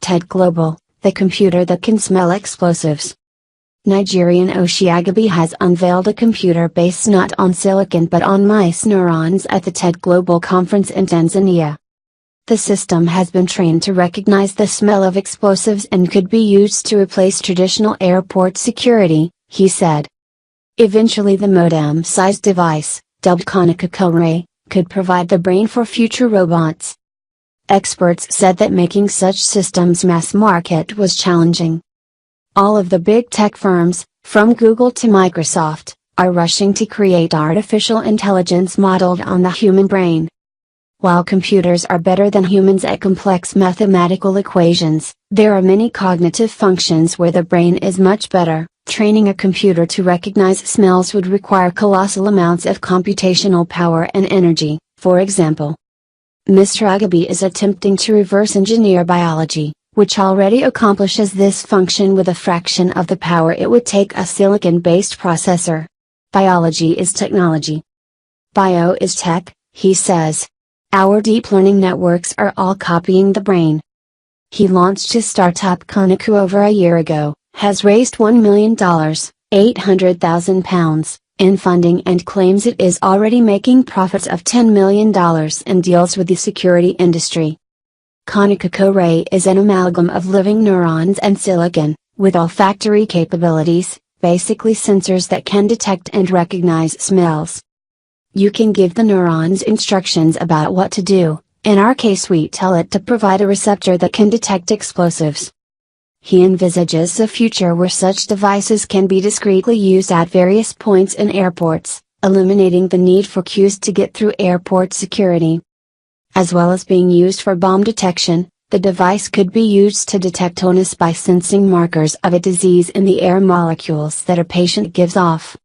TED Global, the computer that can smell explosives. Nigerian Oshiagabi has unveiled a computer based not on silicon but on mice neurons at the TED Global conference in Tanzania. The system has been trained to recognize the smell of explosives and could be used to replace traditional airport security, he said. Eventually the modem-sized device, dubbed Konica-Ray, could provide the brain for future robots. Experts said that making such systems mass market was challenging. All of the big tech firms, from Google to Microsoft, are rushing to create artificial intelligence modeled on the human brain. While computers are better than humans at complex mathematical equations, there are many cognitive functions where the brain is much better. Training a computer to recognize smells would require colossal amounts of computational power and energy, for example. Mr. Agabi is attempting to reverse engineer biology, which already accomplishes this function with a fraction of the power it would take a silicon-based processor. Biology is technology. Bio is tech, he says. Our deep learning networks are all copying the brain. He launched his startup Konica over a year ago, has raised $1 million, £800,000, in funding and claims it is already making profits of $10 million and deals with the security industry. Konica-Ray is an amalgam of living neurons and silicon, with olfactory capabilities, basically sensors that can detect and recognize smells. You can give the neurons instructions about what to do, in our case we tell it to provide a receptor that can detect explosives. He envisages a future where such devices can be discreetly used at various points in airports, eliminating the need for queues to get through airport security. As well as being used for bomb detection, the device could be used to detect illness by sensing markers of a disease in the air molecules that a patient gives off.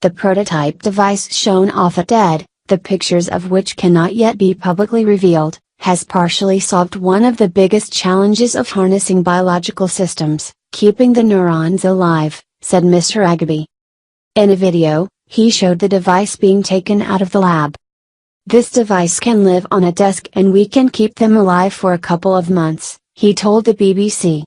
The prototype device shown off at TED, the pictures of which cannot yet be publicly revealed, has partially solved one of the biggest challenges of harnessing biological systems, keeping the neurons alive, said Mr. Agabi. In a video, he showed the device being taken out of the lab. This device can live on a desk and we can keep them alive for a couple of months, he told the BBC.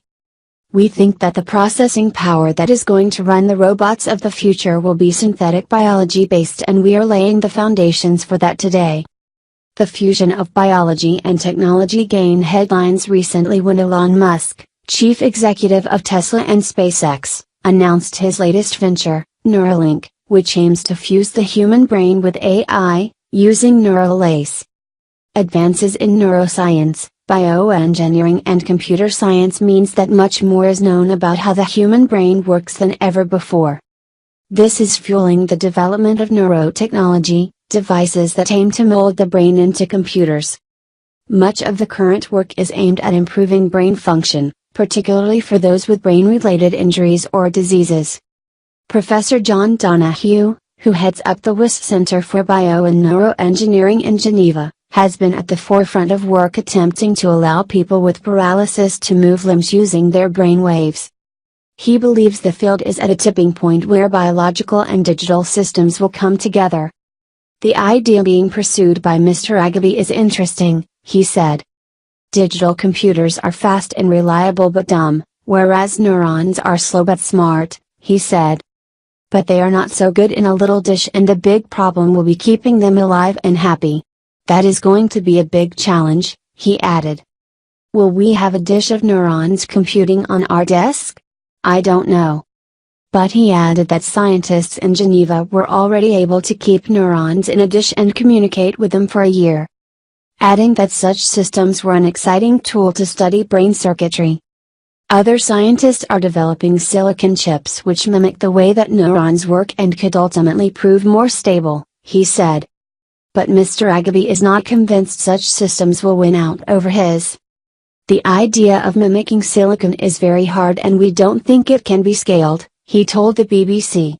We think that the processing power that is going to run the robots of the future will be synthetic biology based and we are laying the foundations for that today. The fusion of biology and technology gained headlines recently when Elon Musk, chief executive of Tesla and SpaceX, announced his latest venture, Neuralink, which aims to fuse the human brain with AI, using neural lace. Advances in neuroscience, bioengineering and computer science means that much more is known about how the human brain works than ever before. This is fueling the development of neurotechnology, devices that aim to mold the brain into computers. Much of the current work is aimed at improving brain function, particularly for those with brain-related injuries or diseases. Professor John Donahue, who heads up the Wyss Center for Bio and Neuroengineering in Geneva, has been at the forefront of work attempting to allow people with paralysis to move limbs using their brain waves. He believes the field is at a tipping point where biological and digital systems will come together. The idea being pursued by Mr. Agabi is interesting, he said. Digital computers are fast and reliable but dumb, whereas neurons are slow but smart, he said. But they are not so good in a little dish and the big problem will be keeping them alive and happy. That is going to be a big challenge, he added. Will we have a dish of neurons computing on our desk? I don't know. But he added that scientists in Geneva were already able to keep neurons in a dish and communicate with them for a year. Adding that such systems were an exciting tool to study brain circuitry. Other scientists are developing silicon chips which mimic the way that neurons work and could ultimately prove more stable, he said. But Mr. Agabi is not convinced such systems will win out over his. The idea of mimicking silicon is very hard and we don't think it can be scaled, he told the BBC.